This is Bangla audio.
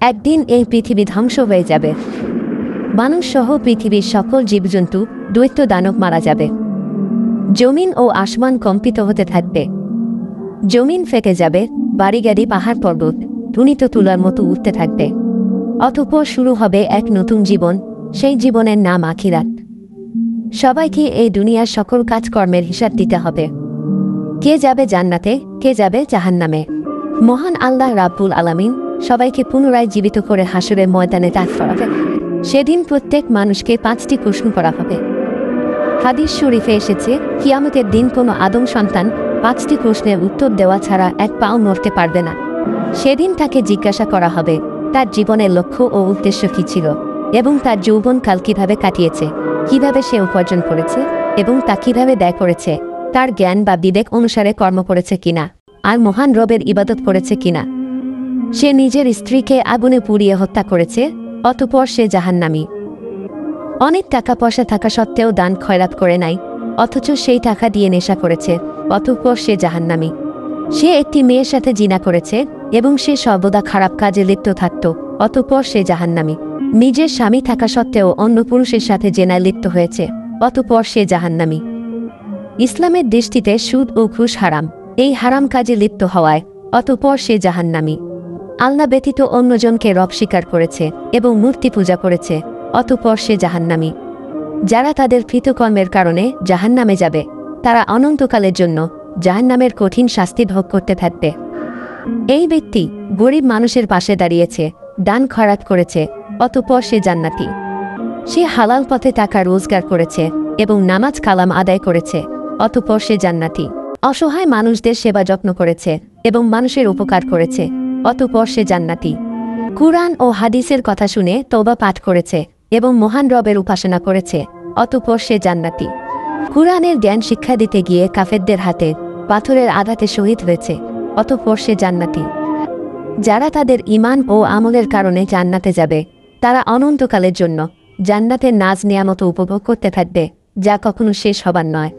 একদিন এই পৃথিবী ধ্বংস হয়ে যাবে। মানুষ সহ পৃথিবীর সকল জীবজন্তু, দৈত্য দানব মারা যাবে। জমিন ও আসমান কম্পিত হতে থাকবে। জমিন ফেটে যাবে, বাড়িগাড়ি পাহাড় পর্বত ধুনিত তুলার মতো উঠতে থাকবে। অতঃপর শুরু হবে এক নতুন জীবন, সেই জীবনের নাম আখিরাত। সবাইকে এই দুনিয়ার সকল কাজকর্মের হিসাব দিতে হবে। কে যাবে জান্নাতে, কে যাবে জাহান্নামে। মহান আল্লাহ রাব্বুল আলামিন সবাইকে পুনরায় জীবিত করে হাসরের ময়দানে দাঁড় করাবে। সেদিন প্রত্যেক মানুষকে 5টি প্রশ্ন করা হবে। হাদিস শরীফে এসেছে, কিয়ামতের দিন কোনো আদম সন্তান 5টি প্রশ্নের উত্তর দেওয়া ছাড়া এক পাও নড়তে পারবে না। সেদিন তাকে জিজ্ঞাসা করা হবে তার জীবনের লক্ষ্য ও উদ্দেশ্য কী ছিল, এবং তার যৌবনকাল কিভাবে কাটিয়েছে, কিভাবে সে উপার্জন করেছে এবং তা কিভাবে ব্যয় করেছে, তার জ্ঞান বা বিবেক অনুসারে কর্ম করেছে কিনা, আর মহান রবের ইবাদত করেছে কিনা। সে নিজের স্ত্রীকে আগুনে পুড়িয়ে হত্যা করেছে, অতঃপর সে জাহান্নামী। অনেক টাকা পয়সা থাকা সত্ত্বেও দান খয়রাত করে নাই, অথচ সেই টাকা দিয়ে নেশা করেছে, অতঃপর সে জাহান্নামী। সে একটি মেয়ের সাথে জিনা করেছে এবং সে সর্বদা খারাপ কাজে লিপ্ত থাকত, অতঃপর সে জাহান্নামী। নিজের স্বামী থাকা সত্ত্বেও অন্য পুরুষের সাথে জেনায় লিপ্ত হয়েছে, অতঃপর সে জাহান্নামী। ইসলামের দৃষ্টিতে সুদ ও ঘুষ হারাম, এই হারাম কাজে লিপ্ত হওয়ায় অতঃপর সে জাহান্নামী। আল্লাহ ব্যতীত অন্যজনকে রব স্বীকার করেছে এবং মূর্তি পূজা করেছে, অতঃপর সে জাহান্নামী। যারা তাদের কৃতকর্মের কারণে জাহান্নামে যাবে, তারা অনন্তকালের জন্য জাহান্নামের কঠিন শাস্তি ভোগ করতে থাকবে। এই ব্যক্তি গরিব মানুষের পাশে দাঁড়িয়েছে, দান খয়রাত করেছে, অতঃপর সে জান্নাতি। সে হালাল পথে টাকা রোজগার করেছে এবং নামাজ কালাম আদায় করেছে, অতঃপর সে জান্নাতি। অসহায় মানুষদের সেবা যত্ন করেছে এবং মানুষের উপকার করেছে, অতঃপর সে জান্নাতি। কুরআন ও হাদিসের কথা শুনে তওবা পাঠ করেছে এবং মহান রবের উপাসনা করেছে, অতঃপর সে জান্নাতি। কুরআনের জ্ঞান শিক্ষা দিতে গিয়ে কাফেরদের হাতে পাথরের আঘাতে শহীদ হয়েছে, অতঃপর সে জান্নাতি। যারা তাদের ঈমান ও আমলের কারণে জান্নাতে যাবে, তারা অনন্তকালের জন্য জান্নাতের নাজ নিয়ামত উপভোগ করতে থাকবে, যা কখনো শেষ হবার নয়।